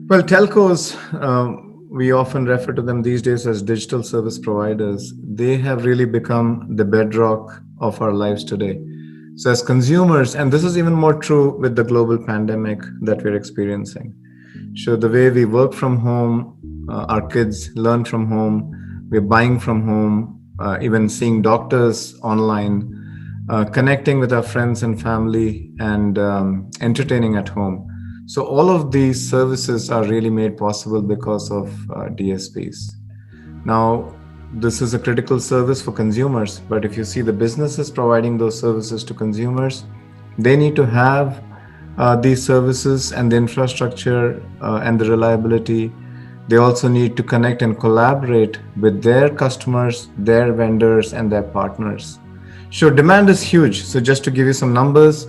Well, telcos, we often refer to them these days as digital service providers. They have really become the bedrock of our lives today. So, as consumers, and this is even more true with the global pandemic that we're experiencing. So, the way we work from home, our kids learn from home, we're buying from home, even seeing doctors online, connecting with our friends and family, and entertaining at home. So, all of these services are really made possible because of DSPs. Now, this is a critical service for consumers, but if you see the businesses providing those services to consumers, they need to have these services and the infrastructure and the reliability. They also need to connect and collaborate with their customers, their vendors, and their partners. So, demand is huge. So, just to give you some numbers,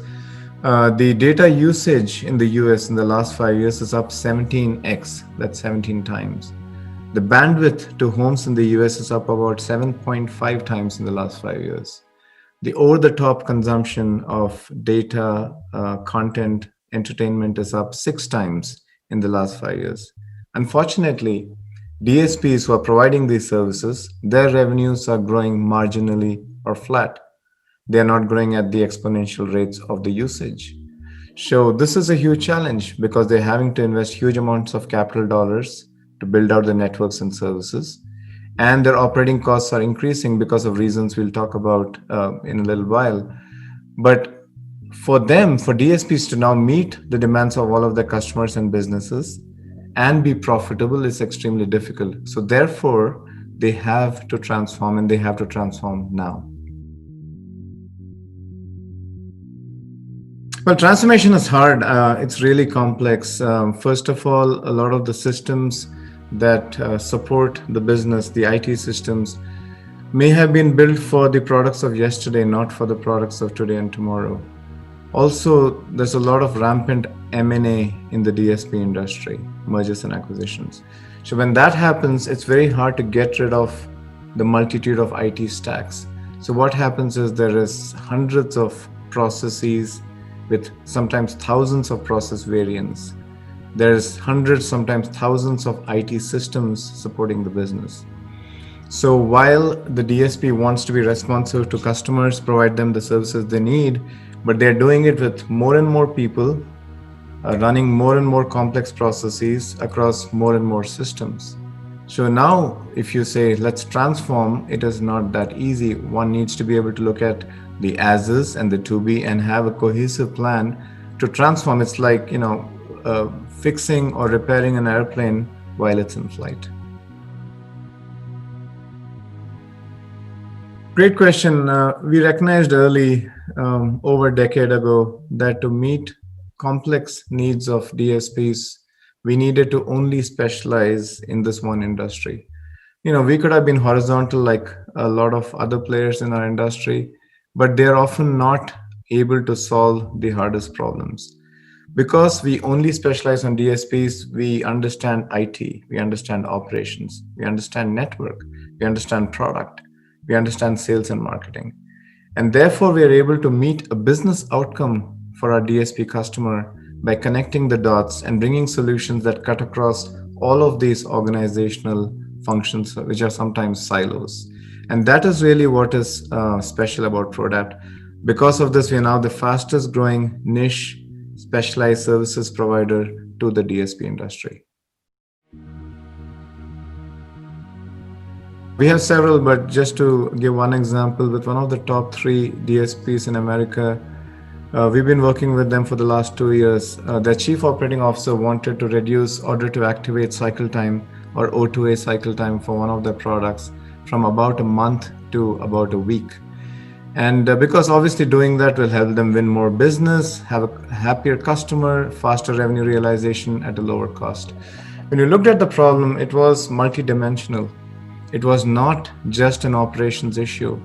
the data usage in the US in the last 5 years is up 17x, that's 17 times. The bandwidth to homes in the US is up about 7.5 times in the last 5 years. The over the top consumption of data, content, entertainment is up 6 times in the last 5 years. Unfortunately, DSPs who are providing these services, their revenues are growing marginally or flat. They are not growing at the exponential rates of the usage. So this is a huge challenge because they're having to invest huge amounts of capital dollars to build out the networks and services. And their operating costs are increasing because of reasons we'll talk about in a little while. But for them, for DSPs to now meet the demands of all of their customers and businesses and be profitable is extremely difficult. So therefore, they have to transform, and they have to transform now. Well, transformation is hard. It's really complex. First of all, a lot of the systems that support the business, the IT systems, may have been built for the products of yesterday, not for the products of today and tomorrow. Also, there's a lot of rampant M&A in the DSP industry, mergers and acquisitions. So when that happens, it's very hard to get rid of the multitude of IT stacks. So what happens is there is hundreds of processes with sometimes thousands of process variants. There's hundreds, sometimes thousands of IT systems supporting the business. So while the DSP wants to be responsive to customers, provide them the services they need, but they're doing it with more and more people, running more and more complex processes across more and more systems. So now, if you say, let's transform, it is not that easy. One needs to be able to look at the as-is and the to-be and have a cohesive plan to transform. It's like, fixing or repairing an airplane while it's in flight. Great question. We recognized early, over a decade ago, that to meet complex needs of DSPs, we needed to only specialize in this one industry. We could have been horizontal like a lot of other players in our industry, but they're often not able to solve the hardest problems. Because we only specialize on DSPs, we understand IT, we understand operations, we understand network, we understand product, we understand sales and marketing. And therefore, we are able to meet a business outcome for our DSP customer by connecting the dots and bringing solutions that cut across all of these organizational functions, which are sometimes silos. And that is really what is special about Prodapt. Because of this, we are now the fastest growing niche specialized services provider to the DSP industry. We have several, but just to give one example, with one of the top 3 DSPs in America, we've been working with them for the last 2 years. Their chief operating officer wanted to reduce order to activate cycle time, or O2A cycle time, for one of their products from about a month to about a week. And because obviously doing that will help them win more business, have a happier customer, faster revenue realization at a lower cost. When you looked at the problem, it was multidimensional. It was not just an operations issue.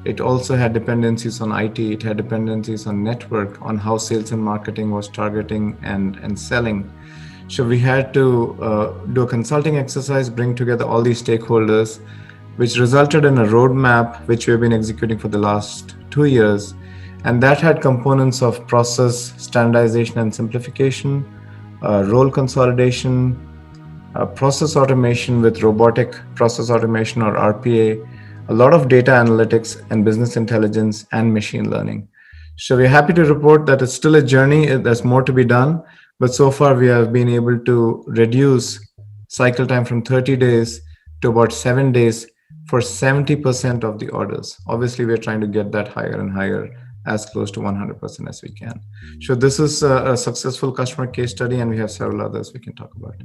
It also had dependencies on IT, it had dependencies on network, on how sales and marketing was targeting and selling. So we had to do a consulting exercise, bring together all these stakeholders, which resulted in a roadmap which we've been executing for the last 2 years. And that had components of process standardization and simplification, role consolidation, process automation with robotic process automation or RPA, a lot of data analytics and business intelligence and machine learning. So we're happy to report that it's still a journey. There's more to be done, but so far we have been able to reduce cycle time from 30 days to about 7 days for 70% of the orders. Obviously, we're trying to get that higher and higher, as close to 100% as we can. So this is a successful customer case study, and we have several others we can talk about.